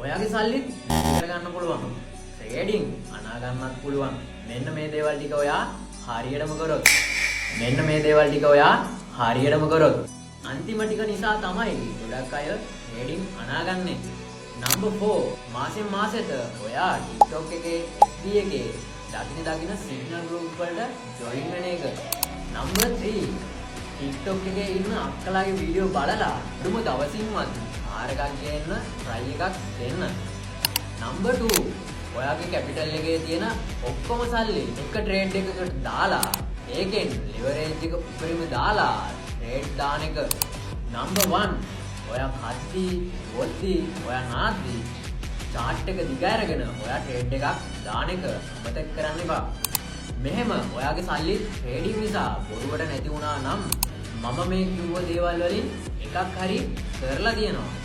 ඔයාගේ සල්ලි ඉස්සර ගන්න පුළුවන්. ට්‍රේඩින් අනා ගන්නත් පුළුවන්. මෙන්න මේ දේවල් ටික ඔයා හරියටම කරොත්. මෙන්න මේ දේවල් ටික ඔයා හරියටම කරොත්. අන්තිම ටික නිසා තමයි ගොඩක් අය ට්‍රේඩින් අනාගන්නේ. නම්බර් 4 මාසෙන් මාසෙට ඔයා TikTok එකේ FB එකේ දකින සිග්නල් ගෲප් වලට ජොයින් වෙන එක. නම්බර් 3 TikTok එකේ ඉන්න අක්කලාගේ වීඩියෝ බලලා දුම දවසින්වත් ආර එකක් ගේන්න try එකක් දෙන්න. නම්බර් 2 ඔයාගේ කැපිටල් එකේ තියෙන ඔක්කොම සල්ලි එක ට්‍රේඩ් එකකට දාලා ඒකෙන් leverage එක උඩරිම දාලා ට්‍රේඩ් දාන එක. නම්බර් 1 ඔයා කද්දි වොද්දි ඔයා නාද්දි chart එක දිගහැරගෙන ඔයා ට්‍රේඩ් එකක් දාන එක අමතක කරන්න එපා. මෙහෙම ඔයාගේ සල්ලි ට්‍රේඩින් නිසා බොරුවට නැති වුණා නම් මම මේ කිව්ව දේවල් වලින් එකක් හරි කරලා තියෙනවා.